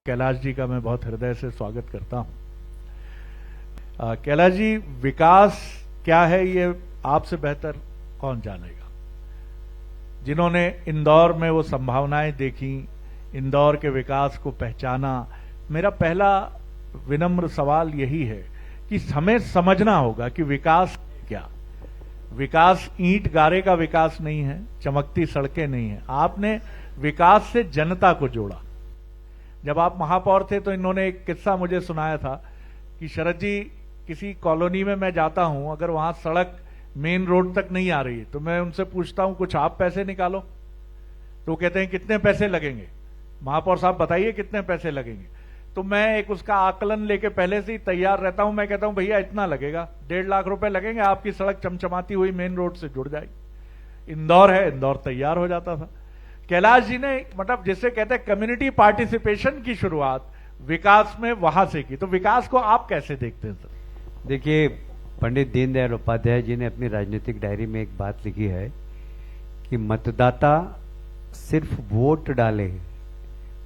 कैलाश जी का मैं बहुत हृदय से स्वागत करता हूं। कैलाश जी, विकास क्या है ये आपसे बेहतर कौन जानेगा। जिन्होंने इंदौर में वो संभावनाएं देखी, इंदौर के विकास को पहचाना, मेरा पहला विनम्र सवाल यही है कि हमें समझना होगा कि विकास क्या। विकास ईंट गारे का विकास नहीं है, चमकती सड़कें नहीं है। आपने विकास से जनता को जोड़ा। जब आप महापौर थे तो इन्होंने एक किस्सा मुझे सुनाया था कि शरद जी, किसी कॉलोनी में मैं जाता हूं, अगर वहां सड़क मेन रोड तक नहीं आ रही तो मैं उनसे पूछता हूं कुछ आप पैसे निकालो, तो वो कहते हैं कितने पैसे लगेंगे, महापौर साहब बताइए कितने पैसे लगेंगे। तो मैं एक उसका आकलन लेके पहले से ही तैयार रहता हूं। मैं कहता हूं भैया इतना लगेगा, 1.5 लाख रुपए लगेंगे, आपकी सड़क चमचमाती हुई मेन रोड से जुड़ जाएगी। इंदौर है, इंदौर तैयार हो जाता था। कैलाश जी ने मतलब जिसे कहते हैं कम्युनिटी पार्टिसिपेशन की शुरुआत विकास में वहां से की। तो विकास को आप कैसे देखते हैं सर? देखिए, पंडित दीनदयाल उपाध्याय जी ने अपनी राजनीतिक डायरी में एक बात लिखी है कि मतदाता सिर्फ वोट डाले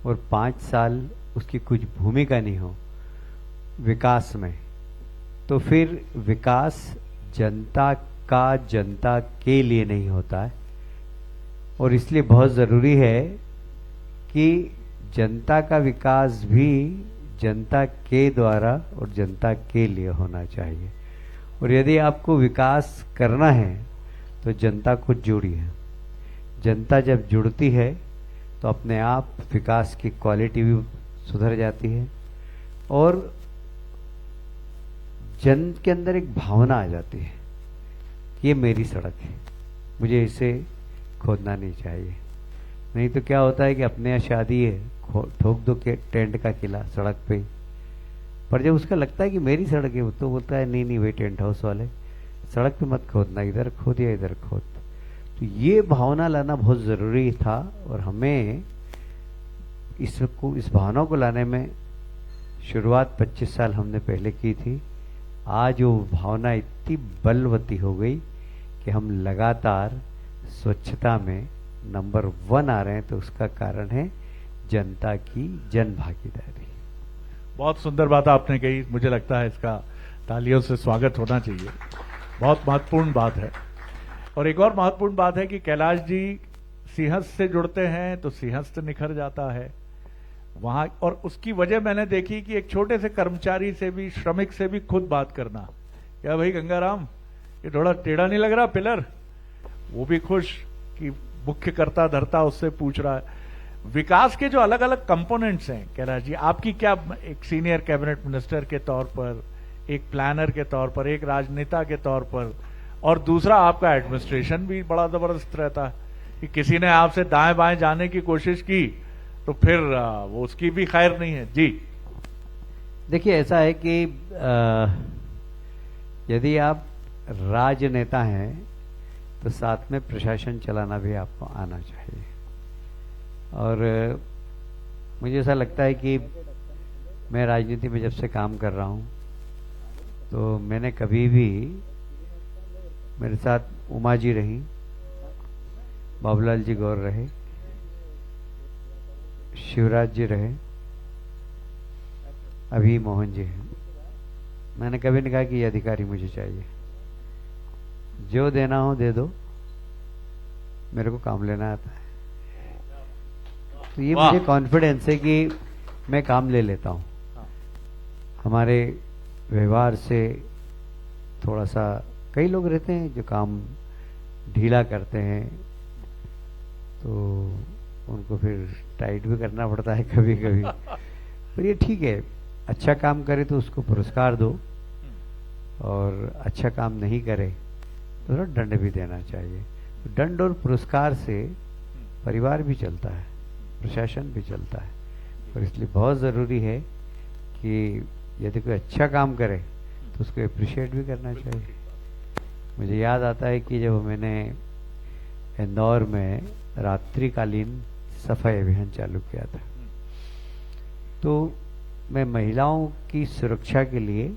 और 5 साल उसकी कुछ भूमिका नहीं हो विकास में, तो फिर विकास जनता का जनता के लिए नहीं होता है। और इसलिए बहुत जरूरी है कि जनता का विकास भी जनता के द्वारा और जनता के लिए होना चाहिए। और यदि आपको विकास करना है तो जनता को जोड़िए। जनता जब जुड़ती है तो अपने आप विकास की क्वालिटी भी सुधर जाती है और जन के अंदर एक भावना आ जाती है कि ये मेरी सड़क है, मुझे इसे खोदना नहीं चाहिए। नहीं तो क्या होता है कि अपने यहाँ शादी है, ठोक दो के टेंट का किला सड़क पे ही। पर जब उसका लगता है कि मेरी सड़क है, वो तो बोलता है नहीं नहीं भाई टेंट हाउस वाले, सड़क पे मत खोदना, इधर खोद या इधर खोद। तो ये भावना लाना बहुत जरूरी था और हमें इस भावना को लाने में शुरुआत 25 साल हमने पहले की थी। आज वो भावना इतनी बलवती हो गई कि हम लगातार स्वच्छता में नंबर 1 आ रहे हैं। तो उसका कारण है जनता की जन भागीदारी। बहुत सुंदर बात आपने कही, मुझे लगता है इसका तालियों से स्वागत होना चाहिए। बहुत महत्वपूर्ण बात है। और एक और महत्वपूर्ण बात है कि कैलाश जी सिंहस्थ से जुड़ते हैं तो सिंहस्थ निखर जाता है वहां। और उसकी वजह मैंने देखी कि एक छोटे से कर्मचारी से भी, श्रमिक से भी खुद बात करना, क्या भाई गंगाराम ये थोड़ा टेढ़ा नहीं लग रहा पिलर, वो भी खुश कि मुख्य कर्ता धर्ता उससे पूछ रहा है। विकास के जो अलग अलग कंपोनेंट्स हैं कैलाश जी, आपकी क्या, एक सीनियर कैबिनेट मिनिस्टर के तौर पर, एक प्लानर के तौर पर, एक राजनेता के तौर पर, और दूसरा आपका एडमिनिस्ट्रेशन भी बड़ा जबरदस्त रहता है कि किसी ने आपसे दाएं बाएं जाने की कोशिश की तो फिर वो उसकी भी खैर नहीं है। जी देखिए, ऐसा है कि यदि आप राजनेता हैं तो साथ में प्रशासन चलाना भी आपको आना चाहिए। और मुझे ऐसा लगता है कि मैं राजनीति में जब से काम कर रहा हूं तो मैंने कभी भी, मेरे साथ उमा जी रही, बाबूलाल जी गौर रहे, शिवराज जी रहे, अभी मोहन जी हैं, मैंने कभी नहीं कहा कि ये अधिकारी मुझे चाहिए, जो देना हो दे दो, मेरे को काम लेना आता है। तो ये मुझे कॉन्फिडेंस है कि मैं काम ले लेता हूं। हमारे व्यवहार से थोड़ा सा, कई लोग रहते हैं जो काम ढीला करते हैं तो उनको फिर टाइट भी करना पड़ता है कभी कभी। पर ये ठीक है, अच्छा काम करे तो उसको पुरस्कार दो और अच्छा काम नहीं करे तो थोड़ा दंड भी देना चाहिए। तो दंड और पुरस्कार से परिवार भी चलता है, प्रशासन भी चलता है। और इसलिए बहुत ज़रूरी है कि यदि कोई अच्छा काम करे तो उसको अप्रिशिएट भी करना चाहिए। मुझे याद आता है कि जब मैंने इंदौर में रात्रिकालीन सफाई अभियान चालू किया था तो मैं महिलाओं की सुरक्षा के लिए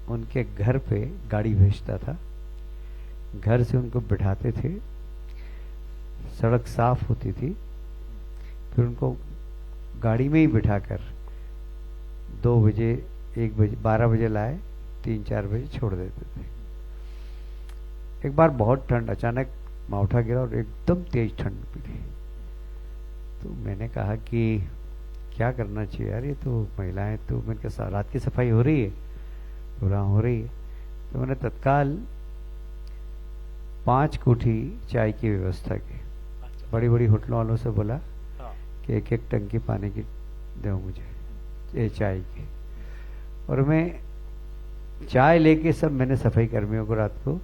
उनके घर पे गाड़ी भेजता था, घर से उनको बिठाते थे, सड़क साफ होती थी, फिर उनको गाड़ी में ही बिठाकर 2 बजे 1 बजे 12 बजे लाए, 3-4 बजे छोड़ देते थे। एक बार बहुत ठंड, अचानक मावठा गिरा और एकदम तेज ठंड पड़ी। तो मैंने कहा कि क्या करना चाहिए यार, ये तो महिलाएं, तो मैंने कहा रात की सफाई हो रही है? बोला हो रही है। तो मैंने तत्काल 5 कोठी चाय की व्यवस्था की। बड़ी बड़ी होटलों वालों से बोला कि एक एक टंकी पानी की दो मुझे, ये चाय की। और मैं चाय लेके सब मैंने सफाई कर्मियों को रात को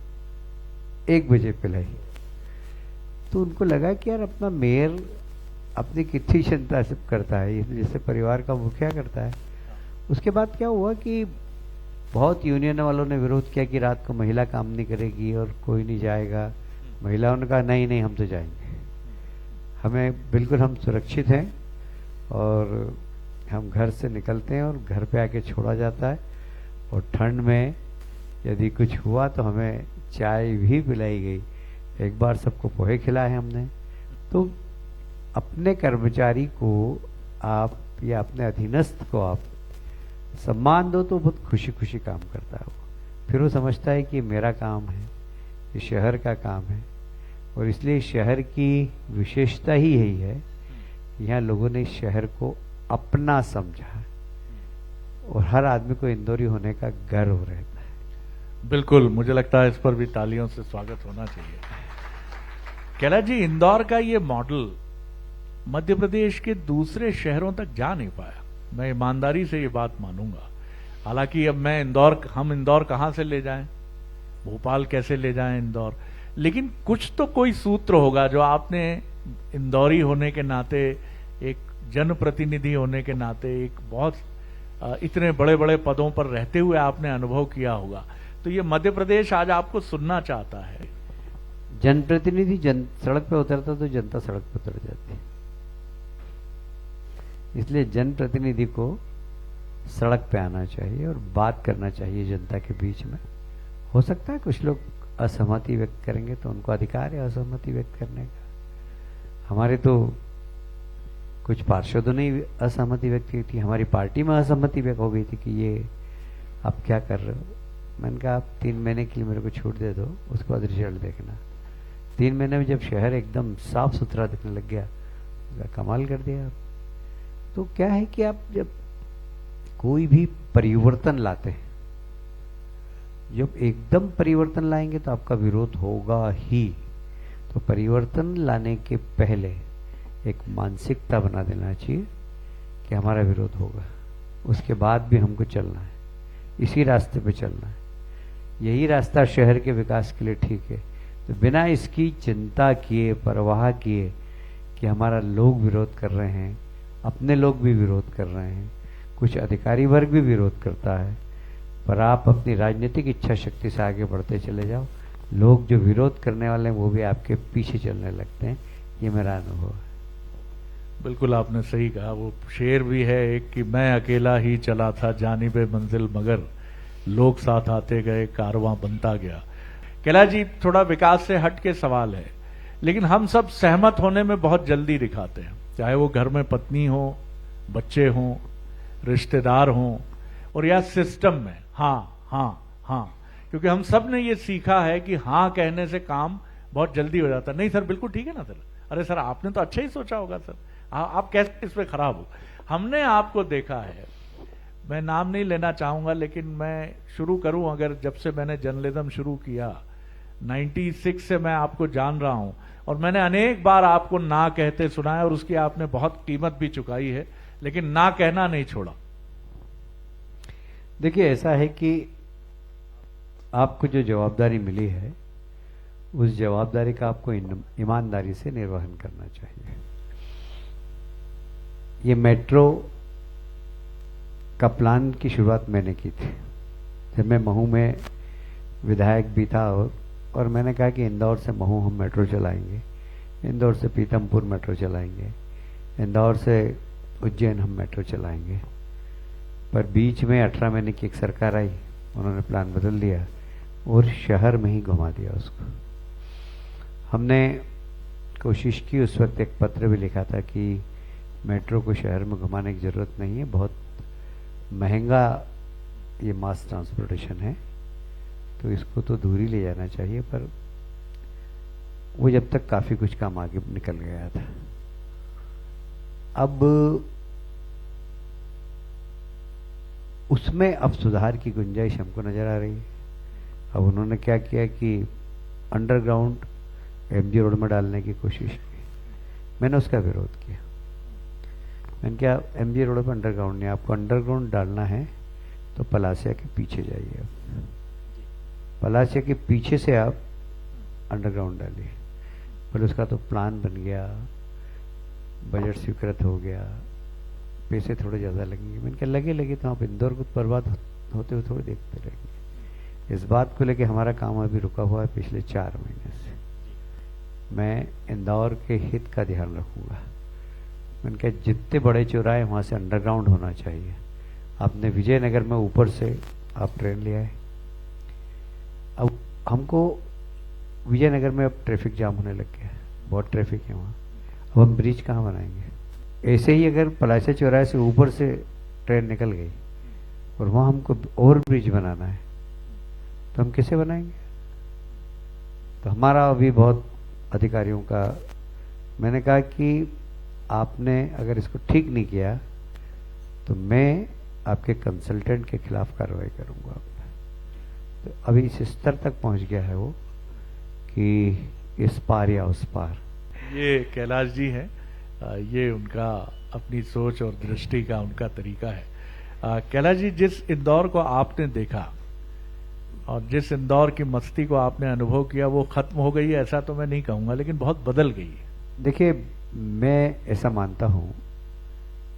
1 बजे पिलाई। तो उनको लगा कि यार अपना मेयर अपनी कितनी चिंता सिर्फ करता है, ये जैसे परिवार का मुखिया करता है। उसके बाद क्या हुआ कि बहुत यूनियन वालों ने विरोध किया कि रात को महिला काम नहीं करेगी और कोई नहीं जाएगा। महिलाओं ने कहा नहीं नहीं, हम तो जाएंगे, हमें बिल्कुल, हम सुरक्षित हैं और हम घर से निकलते हैं और घर पे आके छोड़ा जाता है। और ठंड में यदि कुछ हुआ तो हमें चाय भी पिलाई गई। एक बार सबको पोहे खिलाए हमने। तो अपने कर्मचारी को आप या अपने अधीनस्थ को आप सम्मान दो तो बहुत खुशी खुशी काम करता है वो। फिर वो समझता है कि मेरा काम है, ये शहर का काम है। और इसलिए शहर की विशेषता ही यही है, यहाँ लोगों ने शहर को अपना समझा और हर आदमी को इंदौरी होने का गर्व रहता है। बिल्कुल, मुझे लगता है इस पर भी तालियों से स्वागत होना चाहिए। कैलाश जी, इंदौर का ये मॉडल मध्य प्रदेश के दूसरे शहरों तक जा नहीं पाया। मैं ईमानदारी से ये बात मानूंगा। हालांकि अब हम इंदौर कहां से ले जाएं, भोपाल कैसे ले जाएं इंदौर, लेकिन कुछ तो कोई सूत्र होगा जो आपने इंदौरी होने के नाते, एक जनप्रतिनिधि होने के नाते, एक बहुत इतने बड़े बड़े पदों पर रहते हुए आपने अनुभव किया होगा। तो ये मध्य प्रदेश आज आपको सुनना चाहता है। जनप्रतिनिधि सड़क पे उतरता तो जनता सड़क पे उतर जाती है। इसलिए जनप्रतिनिधि को सड़क पे आना चाहिए और बात करना चाहिए जनता के बीच में। हो सकता है कुछ लोग असहमति व्यक्त करेंगे तो उनको अधिकार है असहमति व्यक्त करने का। हमारे तो कुछ पार्षदों ने असहमति व्यक्त की थी, हमारी पार्टी में असहमति व्यक्त हो गई थी कि ये आप क्या कर रहे हो। मैंने कहा आप 3 महीने के लिए मेरे को छूट दे दो, उसके बाद रिजल्ट देखना। 3 महीने में जब शहर एकदम साफ सुथरा दिखने लग गया, कमाल कर दिया आप। तो क्या है कि आप जब कोई भी परिवर्तन लाते हैं, जब एकदम परिवर्तन लाएंगे तो आपका विरोध होगा ही। तो परिवर्तन लाने के पहले एक मानसिकता बना देना चाहिए कि हमारा विरोध होगा, उसके बाद भी हमको चलना है, इसी रास्ते पे चलना है, यही रास्ता शहर के विकास के लिए ठीक है। तो बिना इसकी चिंता किए, परवाह किए कि हमारा लोग विरोध कर रहे हैं, अपने लोग भी विरोध कर रहे हैं, कुछ अधिकारी वर्ग भी विरोध करता है, पर आप अपनी राजनीतिक इच्छा शक्ति से आगे बढ़ते चले जाओ, लोग जो विरोध करने वाले हैं वो भी आपके पीछे चलने लगते हैं। ये मेरा अनुभव है। बिल्कुल आपने सही कहा। वो शेर भी है एक कि मैं अकेला ही चला था जानिबे मंजिल, मगर लोग साथ आते गए, कारवां बनता गया। कैलाश जी, थोड़ा विकास से हट के सवाल है, लेकिन हम सब सहमत होने में बहुत जल्दी दिखाते हैं, चाहे वो घर में पत्नी हो, बच्चे हों, रिश्तेदार हों, और या सिस्टम में हाँ हाँ हाँ, क्योंकि हम सब ने ये सीखा है कि हाँ कहने से काम बहुत जल्दी हो जाता है। नहीं सर, बिल्कुल ठीक है ना सर, अरे सर आपने तो अच्छा ही सोचा होगा सर, आप कैसे इस पे खराब हो। हमने आपको देखा है, मैं नाम नहीं लेना चाहूंगा, लेकिन मैं शुरू करूं, अगर जब से मैंने जर्नलिज्म शुरू किया 96 से मैं आपको जान रहा हूं, और मैंने अनेक बार आपको ना कहते सुना है, और उसकी आपने बहुत कीमत भी चुकाई है, लेकिन ना कहना नहीं छोड़ा। देखिए, ऐसा है कि आपको जो जवाबदारी मिली है, उस जवाबदारी का आपको ईमानदारी से निर्वहन करना चाहिए। ये मेट्रो का प्लान की शुरुआत मैंने की थी जब मैं महू में विधायक भी था, और मैंने कहा कि इंदौर से महू हम मेट्रो चलाएंगे, इंदौर से पीतमपुर मेट्रो चलाएंगे, इंदौर से उज्जैन हम मेट्रो चलाएंगे। पर बीच में 18 महीने की एक सरकार आई, उन्होंने प्लान बदल दिया और शहर में ही घुमा दिया उसको। हमने कोशिश की, उस वक्त एक पत्र भी लिखा था कि मेट्रो को शहर में घुमाने की जरूरत नहीं है, बहुत महंगा ये मास ट्रांसपोर्टेशन है, तो इसको तो दूर ही ले जाना चाहिए। पर वो जब तक काफ़ी कुछ काम आगे निकल गया था। अब उसमें अब सुधार की गुंजाइश हमको नजर आ रही है। अब उन्होंने क्या किया कि अंडरग्राउंड एमजी रोड में डालने की कोशिश की। मैंने उसका विरोध किया। मैंने क्या, एमजी रोड पर अंडरग्राउंड नहीं, आपको अंडरग्राउंड डालना है तो पलासिया के पीछे जाइए। आप पलासिया के पीछे से आप अंडरग्राउंड डालिए। पर उसका तो प्लान बन गया, बजट स्वीकृत हो गया, पैसे थोड़े ज़्यादा लगेंगे। मैंने कहा लगे तो आप इंदौर को बर्बाद होते हुए थोड़े देखते रहेंगे। इस बात को लेके हमारा काम अभी रुका हुआ है पिछले 4 महीने से। मैं इंदौर के हित का ध्यान रखूंगा। मैंने कहा जितने बड़े चौराहे वहाँ से अंडरग्राउंड होना चाहिए। आपने विजयनगर में ऊपर से आप ट्रेन ले आए, अब हमको विजयनगर में अब ट्रैफिक जाम होने लग गया है, बहुत ट्रैफिक है वहाँ। अब हम ब्रिज कहाँ बनाएंगे? ऐसे ही अगर पलासा चौराहे से ऊपर से ट्रेन निकल गई और वहाँ हमको ओवर ब्रिज बनाना है तो हम कैसे बनाएंगे? तो हमारा अभी बहुत अधिकारियों का, मैंने कहा कि आपने अगर इसको ठीक नहीं किया तो मैं आपके कंसल्टेंट के खिलाफ कार्रवाई करूंगा। तो अभी इस स्तर तक पहुंच गया है वो कि इस पार या उस पार। ये कैलाश जी हैं, ये उनका अपनी सोच और दृष्टि का उनका तरीका है। कैलाश जी, जिस इंदौर को आपने देखा और जिस इंदौर की मस्ती को आपने अनुभव किया वो खत्म हो गई है ऐसा तो मैं नहीं कहूंगा, लेकिन बहुत बदल गई है। देखिए, मैं ऐसा मानता हूं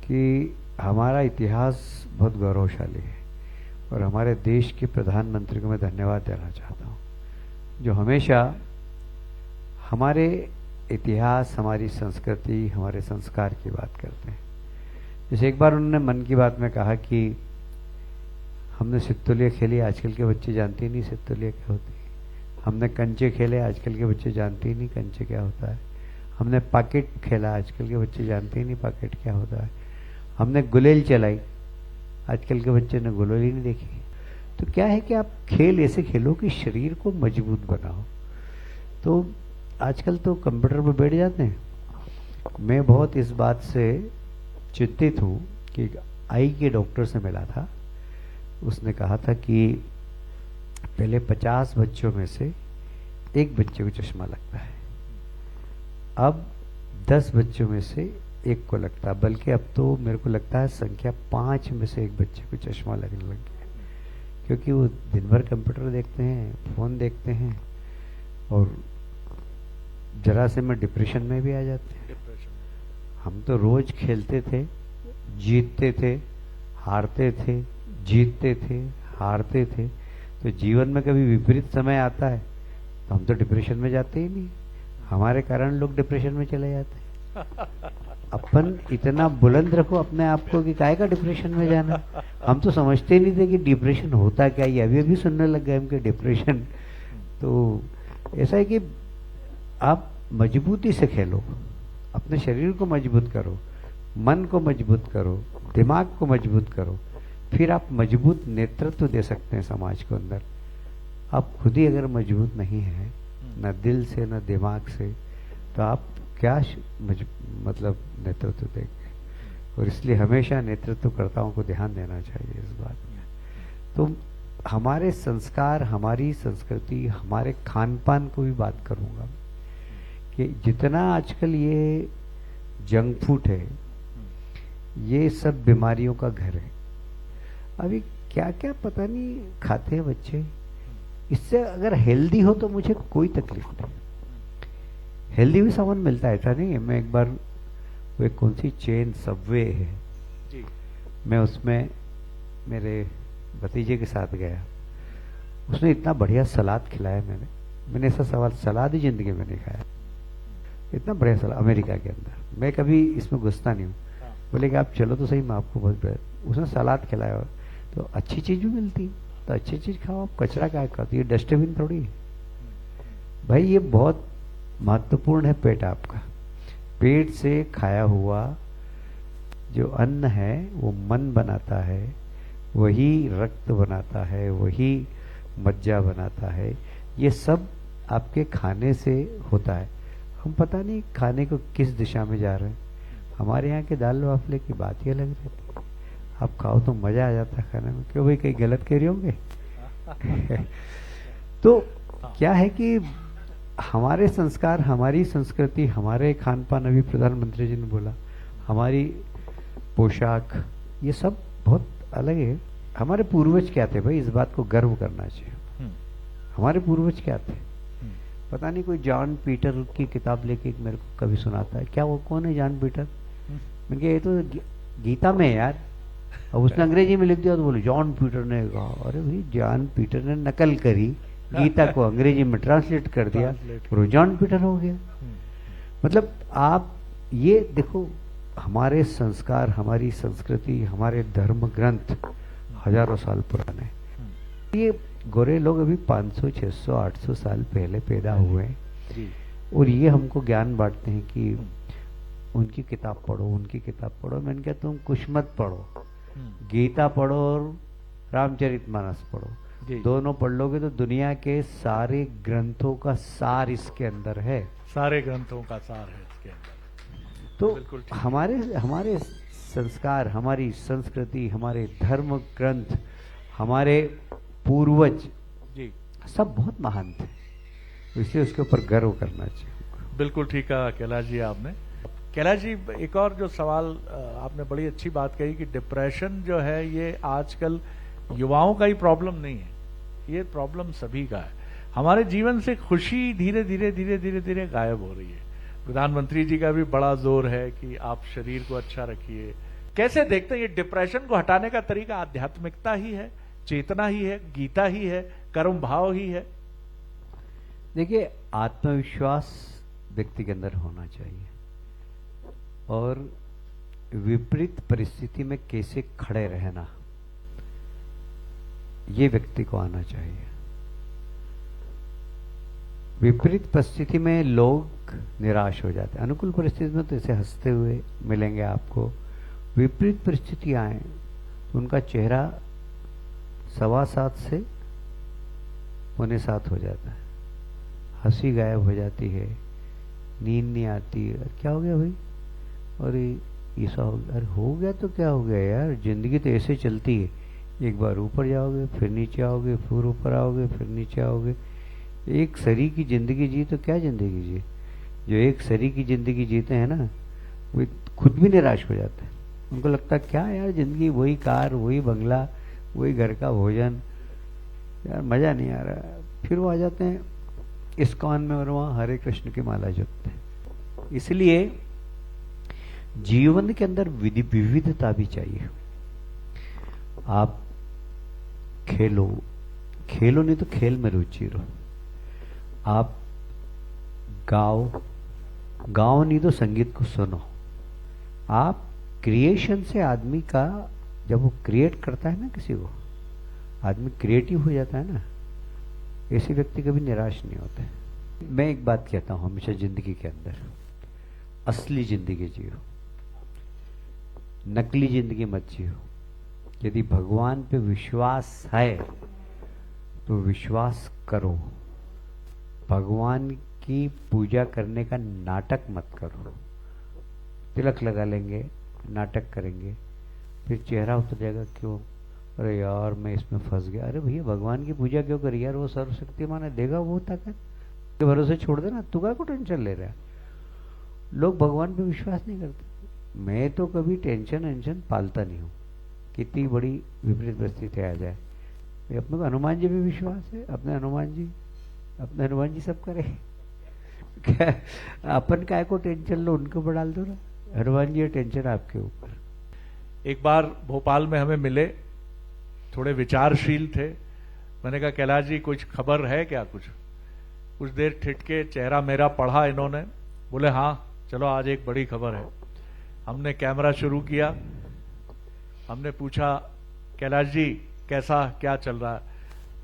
कि हमारा इतिहास बहुत गौरवशाली है और हमारे देश के प्रधानमंत्री को मैं धन्यवाद देना चाहता हूं, जो हमेशा हमारे इतिहास, हमारी संस्कृति, हमारे संस्कार की बात करते हैं। जैसे एक बार उन्होंने मन की बात में कहा कि हमने सित्तोलिया खेली, आजकल के बच्चे जानते ही नहीं सित्तोलिया क्या होती है। हमने कंचे खेले, आजकल के बच्चे जानते ही नहीं कंचे क्या होता है। हमने पॉकेट खेला, आजकल के बच्चे जानते ही नहीं पॉकेट क्या होता है। हमने गुलेल चलाई, आजकल के बच्चे ने गुलेल ही नहीं देखी। तो क्या है कि आप खेल ऐसे खेलो कि शरीर को मजबूत बनाओ। तो आजकल तो कंप्यूटर पर बैठ जाते हैं। मैं बहुत इस बात से चिंतित हूँ कि आई के डॉक्टर से मिला था, उसने कहा था कि पहले 50 बच्चों में से एक बच्चे को चश्मा लगता है, अब 10 बच्चों में से एक को लगता है, बल्कि अब तो मेरे को लगता है संख्या 5 में से एक बच्चे को चश्मा लगने लग गया, क्योंकि वो दिन भर कंप्यूटर देखते हैं, फोन देखते हैं और जरा से में डिप्रेशन में भी आ जाते हैं। हम तो रोज खेलते थे, जीतते थे, हारते थे, जीतते थे, हारते थे। तो जीवन में कभी विपरीत समय आता है तो हम तो डिप्रेशन में जाते ही नहीं, हमारे कारण लोग डिप्रेशन में चले जाते हैं। अपन इतना बुलंद रखो अपने आप को कि काहे का डिप्रेशन में जाना। हम तो समझते नहीं थे कि डिप्रेशन होता क्या, ये अभी अभी सुनने लग गए हम कि डिप्रेशन। तो ऐसा है कि आप मजबूती से खेलो, अपने शरीर को मजबूत करो, मन को मजबूत करो, दिमाग को मजबूत करो, फिर आप मजबूत नेतृत्व दे सकते हैं समाज को अंदर। आप खुद ही अगर मजबूत नहीं है, न दिल से न दिमाग से, तो आप क्या मतलब नेतृत्व देंगे। और इसलिए हमेशा नेतृत्वकर्ताओं को ध्यान देना चाहिए इस बात में। तो हमारे संस्कार, हमारी संस्कृति, हमारे खान पान को भी बात करूंगा कि जितना आजकल ये जंक फूड है, ये सब बीमारियों का घर है। अभी क्या क्या पता नहीं खाते हैं बच्चे। इससे अगर हेल्दी हो तो मुझे कोई तकलीफ नहीं, हेल्दी भी सामान मिलता है, ऐसा नहीं है। मैं एक बार वो एक कौन सी चेन सबवे है जी, मैं उसमें मेरे भतीजे के साथ गया, उसने इतना बढ़िया सलाद खिलाया। मैंने ऐसा सलाद ही जिंदगी में नहीं खाया, इतना बढ़िया सलाद अमेरिका के अंदर। मैं कभी इसमें घुसता नहीं हूँ। बोले कि आप चलो तो सही, मैं आपको बहुत उसने सलाद खिलाया। तो अच्छी चीज भी मिलती, तो अच्छी चीज खाओ, आप कचरा क्या खाते, ये डस्टबिन थोड़ी है भाई। ये बहुत महत्वपूर्ण है पेट आपका। पेट से खाया हुआ जो अन्न है वो मन बनाता है, वही रक्त बनाता है, वही मज्जा बनाता है। ये सब आपके खाने से होता है। हम पता नहीं खाने को किस दिशा में जा रहे हैं। हमारे यहाँ के दाल बाफले की बात ही अलग रहती है। आप खाओ तो मजा आ जाता है खाने में। क्यों भाई, कहीं गलत कह रहे होंगे? तो क्या है कि हमारे संस्कार, हमारी संस्कृति, हमारे खान पान, अभी प्रधानमंत्री जी ने बोला, हमारी पोशाक, ये सब बहुत अलग है। हमारे पूर्वज क्या थे भाई, इस बात को गर्व करना चाहिए। हमारे पूर्वज क्या थे? पता नहीं, कोई जॉन पीटर की किताब लेके एक मेरे को कभी सुनाता है। क्या वो कौन है जॉन पीटर? मैंने कहा ये तो गीता में है यार। अब उसने अंग्रेजी में लिख दिया तो बोले जॉन पीटर ने कहा। अरे भाई, जॉन पीटर ने नकल करी, गीता को अंग्रेजी में ट्रांसलेट कर दिया और वो जॉन पीटर हो गया। मतलब आप ये देखो, हमारे संस्कार, हमारी संस्कृति, हमारे धर्म ग्रंथ हजारों साल पुराने। ये गोरे लोग अभी 500, 600, 800 साल पहले पैदा हुए हैं और ये हमको ज्ञान बांटते हैं कि उनकी किताब पढ़ो, उनकी किताब पढ़ो। मैंने कहा तुम कुछ मत पढ़ो, गीता पढ़ो और रामचरितमानस पढ़ो। दोनों पढ़ लोगे तो दुनिया के सारे ग्रंथों का सार इसके अंदर है। सारे ग्रंथों का सार है इसके अंदर। तो हमारे संस्कार, हमारी संस्कृति, हमारे धर्म ग्रंथ, हमारे पूर्वज जी सब बहुत महान थे, इसलिए उसके ऊपर गर्व करना चाहिए। बिल्कुल ठीक कहा कैलाश जी आपने। कैलाश जी, एक और जो सवाल आपने बड़ी अच्छी बात कही कि डिप्रेशन जो है ये आजकल युवाओं का ही प्रॉब्लम नहीं है, ये प्रॉब्लम सभी का है। हमारे जीवन से खुशी धीरे धीरे धीरे धीरे धीरे गायब हो रही है। प्रधानमंत्री जी का भी बड़ा जोर है कि आप शरीर को अच्छा रखिए। कैसे देखते हैं ये डिप्रेशन को हटाने का तरीका? आध्यात्मिकता ही है, चेतना ही है, गीता ही है, कर्म भाव ही है? देखिए, आत्मविश्वास व्यक्ति के अंदर होना चाहिए और विपरीत परिस्थिति में कैसे खड़े रहना, ये व्यक्ति को आना चाहिए। विपरीत परिस्थिति में लोग निराश हो जाते हैं। अनुकूल परिस्थिति में तो ऐसे हंसते हुए मिलेंगे आपको। विपरीत परिस्थिति आए तो उनका चेहरा 7:15 से 6:45 हो जाता है, हंसी गायब हो जाती है, नींद नहीं आती। क्या हो गया भाई? अरे ऐसा हो गया। अरे हो गया तो क्या हो गया यार, जिंदगी तो ऐसे चलती है। एक बार ऊपर जाओगे, फिर नीचे आओगे, फिर ऊपर आओगे, फिर नीचे आओगे। एक सरी की जिंदगी जी तो क्या जिंदगी जी? जो एक सरी की जिंदगी जीते हैं ना, वो खुद भी निराश हो जाते हैं। उनको लगता है क्या यार जिंदगी, वही कार, वही बंगला, वही घर का भोजन, यार मजा नहीं आ रहा। फिर वो आ जाते हैं इस्कॉन में और वहां हरे कृष्ण की माला जपते हैं। इसलिए जीवन के अंदर विविधता भी चाहिए। आप खेलो, खेलो नहीं तो खेल में रुचि रहो। आप गाओ, गाओ नहीं तो संगीत को सुनो। आप क्रिएशन से आदमी का, जब वो क्रिएट करता है ना किसी को, आदमी क्रिएटिव हो जाता है ना, ऐसे व्यक्ति कभी निराश नहीं होते। मैं एक बात कहता हूं हमेशा जिंदगी के अंदर, असली जिंदगी जियो, नकली जिंदगी मत जियो। यदि भगवान पे विश्वास है तो विश्वास करो। भगवान की पूजा करने का नाटक मत करो। तिलक लगा लेंगे, नाटक करेंगे, फिर चेहरा उतर जाएगा। क्यों? अरे यार मैं इसमें फंस गया। अरे भैया, भगवान की पूजा क्यों करी यार? वो सर्वशक्तिमान है, देगा वो ताकत के भरोसे छोड़ देना। तू का को टेंशन ले रहा है? लोग भगवान पे विश्वास नहीं करते। मैं तो कभी टेंशन पालता नहीं हूँ, कितनी बड़ी विपरीत परिस्थिति आ जाए। अपने को हनुमान जी पे विश्वास है, अपने हनुमान जी सब करे। क्या अपन काय को टेंशन लो, उनके ऊपर डाल दो ना। हनुमान जी टेंशन आपके ऊपर। एक बार भोपाल में हमें मिले, थोड़े विचारशील थे। मैंने कहा कैलाश जी कुछ खबर है क्या? कुछ देर ठिठके चेहरा मेरा पढ़ा इन्होंने, बोले हाँ चलो आज एक बड़ी खबर है। हमने कैमरा शुरू किया, हमने पूछा कैलाश जी कैसा क्या चल रहा है?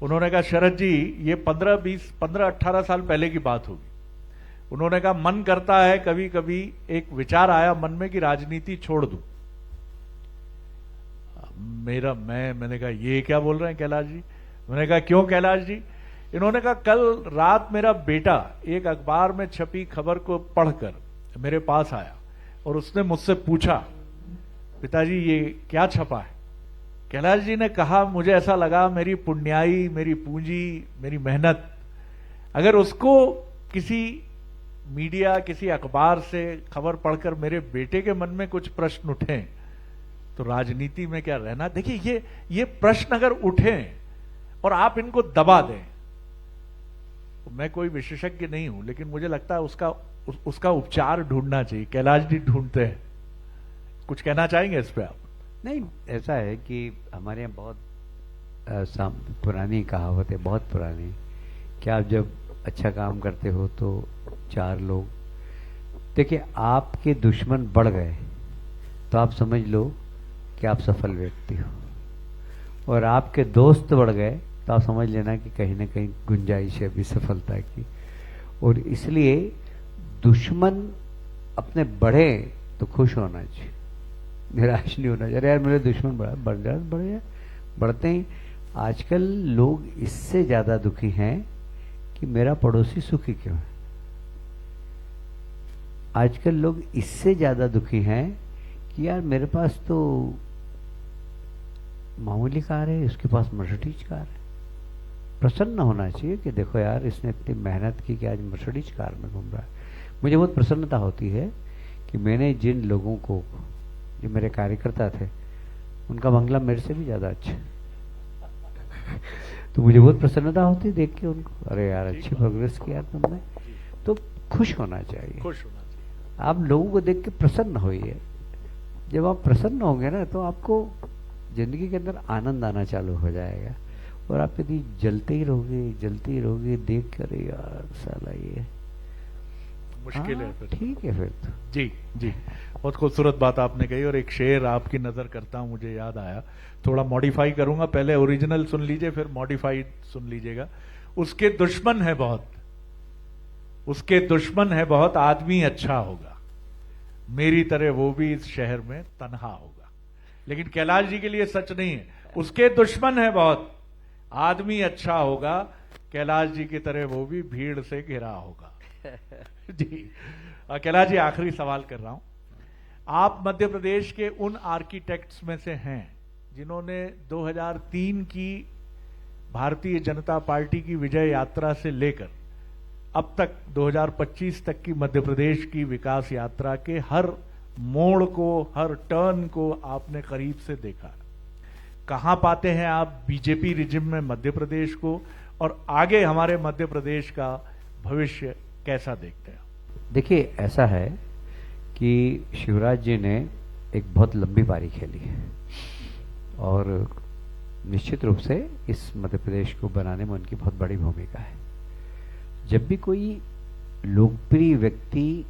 उन्होंने कहा शरद जी ये 15-18 साल पहले की बात होगी। उन्होंने कहा मन करता है कभी कभी, एक विचार आया मन में कि राजनीति छोड़ दूं। मैंने कहा ये क्या बोल रहे हैं कैलाश जी। मैंने कहा क्यों कैलाश जी। इन्होंने कहा कल रात मेरा बेटा एक अखबार में छपी खबर को पढ़कर मेरे पास आया और उसने मुझसे पूछा, पिताजी ये क्या छपा है। कैलाश जी ने कहा, मुझे ऐसा लगा मेरी पुण्याई, मेरी पूंजी, मेरी मेहनत, अगर उसको किसी मीडिया, किसी अखबार से खबर पढ़कर मेरे बेटे के मन में कुछ प्रश्न उठे तो राजनीति में क्या रहना। देखिए ये प्रश्न अगर उठे और आप इनको दबा दें, तो मैं कोई विशेषज्ञ नहीं हूं, लेकिन मुझे लगता है उसका उपचार ढूंढना चाहिए। कैलाश जी ढूंढते हैं, कुछ कहना चाहेंगे इस पे आप? नहीं, ऐसा है कि हमारे यहाँ बहुत पुरानी कहावत है, बहुत पुरानी, कि आप जब अच्छा काम करते हो तो चार लोग, देखिए आपके दुश्मन बढ़ गए तो आप समझ लो कि आप सफल व्यक्ति हो, और आपके दोस्त बढ़ गए तो आप समझ लेना कि कहीं ना कहीं गुंजाइश है अभी सफलता की। और इसलिए दुश्मन अपने बढ़े तो खुश होना चाहिए, निराश नहीं होना चाहिए। अरे यार मेरे दुश्मन बढ़ जाए, बढ़ते ही। आजकल लोग इससे ज्यादा दुखी हैं कि मेरा पड़ोसी सुखी क्यों है। आजकल लोग इससे ज्यादा दुखी हैं कि यार मेरे पास तो मामूली कार है, उसके पास मर्सिडीज कार है। प्रसन्न होना चाहिए कि देखो यार इसने इतनी मेहनत की कि आज मर्सिडीज कार में घूम रहा है। मुझे बहुत प्रसन्नता होती है कि मैंने जिन लोगों को, जो मेरे कार्यकर्ता थे, उनका बंगला मेरे से भी ज्यादा अच्छा तो मुझे बहुत प्रसन्नता होती है देख के उनको, अरे यार अच्छी प्रोग्रेस किया तुमने। तो खुश होना चाहिए, खुश होना चाहिए। आप लोगों को देख के प्रसन्न होइए। जब आप प्रसन्न होंगे ना तो आपको जिंदगी के अंदर आनंद आना चालू हो जाएगा। और आप यदि जलते ही रहोगे देख कर, यार साला ये मुश्किल है फिर। ठीक है फिर तो। जी जी, बहुत खूबसूरत बात आपने कही। और एक शेर आपकी नजर करता हूं, मुझे याद आया, थोड़ा मॉडिफाई करूंगा, पहले ओरिजिनल सुन लीजिए फिर मॉडिफाइड सुन लीजिएगा। उसके दुश्मन है बहुत, उसके दुश्मन है बहुत, आदमी अच्छा होगा, मेरी तरह वो भी इस शहर में तन्हा होगा। लेकिन कैलाश जी के लिए सच नहीं है, उसके दुश्मन है बहुत, आदमी अच्छा होगा, कैलाश जी की तरह वो भी भीड़ से घिरा होगा। जी कैलाश जी, आखिरी सवाल कर रहा हूं। आप मध्य प्रदेश के उन आर्किटेक्ट्स में से हैं जिन्होंने 2003 की भारतीय जनता पार्टी की विजय यात्रा से लेकर अब तक 2025 तक की मध्य प्रदेश की विकास यात्रा के हर मोड़ को, हर टर्न को आपने करीब से देखा। कहां पाते हैं आप बीजेपी रिजिम में मध्य प्रदेश को, और आगे हमारे मध्य प्रदेश का भविष्य कैसा देखते हैं? देखिए ऐसा है कि शिवराज जी ने एक बहुत लंबी पारी खेली है और निश्चित रूप से इस मध्य प्रदेश को बनाने में उनकी बहुत बड़ी भूमिका है। जब भी कोई लोकप्रिय व्यक्ति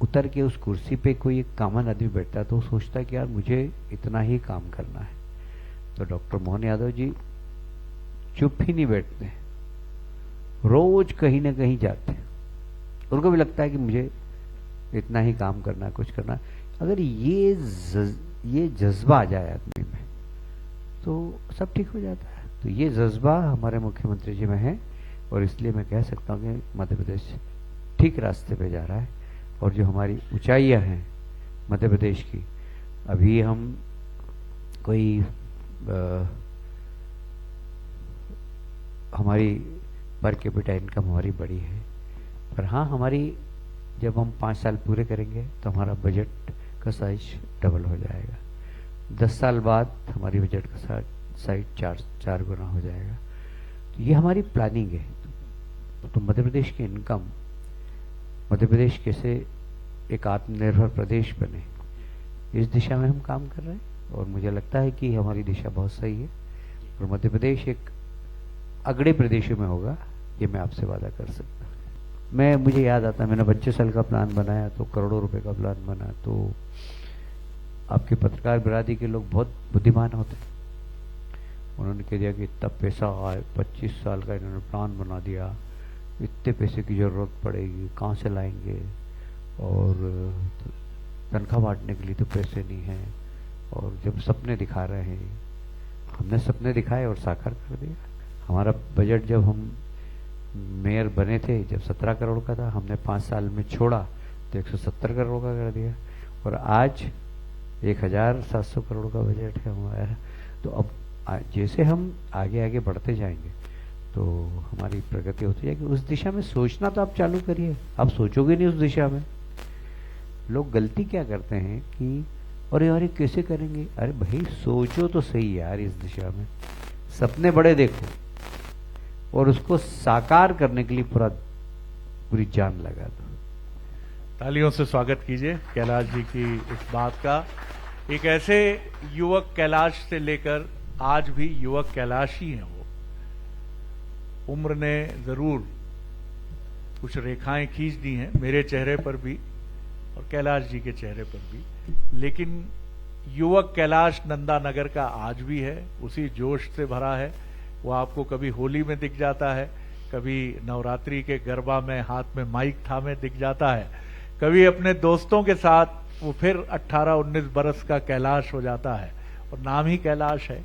उतर के उस कुर्सी पे कोई एक कॉमन आदमी बैठता है तो वो सोचता है कि यार मुझे इतना ही काम करना है। तो डॉक्टर मोहन यादव जी चुप ही नहीं बैठते, रोज कहीं ना कहीं जाते हैं। उनको भी लगता है कि मुझे इतना ही काम करना है, कुछ करना है। अगर ये जज्बा आ जाए आदमी में तो सब ठीक हो जाता है। तो ये जज्बा हमारे मुख्यमंत्री जी में है और इसलिए मैं कह सकता हूँ कि मध्य प्रदेश ठीक रास्ते पे जा रहा है। और जो हमारी ऊंचाइयां हैं मध्य प्रदेश की, अभी हम कोई हमारी पर कैपिटा इनकम हमारी बड़ी है, पर हाँ हमारी जब हम 5 साल पूरे करेंगे तो हमारा बजट का साइज डबल हो जाएगा। 10 साल बाद हमारी बजट का साइज 4 गुना हो जाएगा। तो ये हमारी प्लानिंग है। तो मध्य प्रदेश की इनकम, मध्य प्रदेश कैसे एक आत्मनिर्भर प्रदेश बने, इस दिशा में हम काम कर रहे हैं और मुझे लगता है कि हमारी दिशा बहुत सही है और मध्य प्रदेश एक अगड़े प्रदेशों में होगा, ये मैं आपसे वादा कर सकता हूँ। मुझे याद आता है मैंने 25 साल का प्लान बनाया तो करोड़ों रुपए का प्लान बना। तो आपके पत्रकार बिरादरी के लोग बहुत बुद्धिमान होते हैं, उन्होंने कह दिया कि इतना पैसा आए, 25 साल का इन्होंने प्लान बना दिया, इतने पैसे की जरूरत पड़ेगी, कहाँ से लाएंगे, और तनख्वाह बांटने के लिए तो पैसे नहीं हैं, और जब सपने दिखा रहे हैं, हमने सपने दिखाए और साकार कर दिया। हमारा बजट जब हम मेयर बने थे, जब 17 करोड़ का था, हमने 5 साल में छोड़ा तो 170 करोड़ का कर दिया, और आज 1700 करोड़ का बजट है हमारा। तो अब जैसे हम आगे आगे बढ़ते जाएंगे तो हमारी प्रगति होती जाएगी। उस दिशा में सोचना तो आप चालू करिए। आप सोचोगे नहीं उस दिशा में। लोग गलती क्या करते हैं कि अरे यार ये कैसे करेंगे। अरे भाई सोचो तो सही यार, इस दिशा में सपने बड़े देखो और उसको साकार करने के लिए पूरी जान लगा दो। तालियों से स्वागत कीजिए कैलाश जी की इस बात का। एक ऐसे युवक कैलाश से लेकर आज भी युवक कैलाश ही हैं वो। उम्र ने जरूर कुछ रेखाएं खींच दी हैं मेरे चेहरे पर भी और कैलाश जी के चेहरे पर भी, लेकिन युवक कैलाश नंदानगर का आज भी है, उसी जोश से भरा है। वो आपको कभी होली में दिख जाता है, कभी नवरात्रि के गरबा में हाथ में माइक थामे दिख जाता है, कभी अपने दोस्तों के साथ वो फिर 18-19 बरस का कैलाश हो जाता है और नाम ही कैलाश है।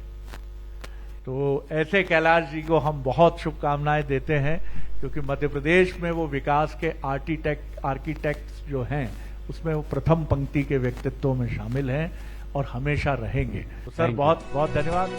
तो ऐसे कैलाश जी को हम बहुत शुभकामनाएं देते हैं, क्योंकि मध्य प्रदेश में वो विकास के आर्किटेक्ट्स जो हैं उसमें वो प्रथम पंक्ति के व्यक्तित्वों में शामिल हैं और हमेशा रहेंगे। तो सर बहुत बहुत धन्यवाद।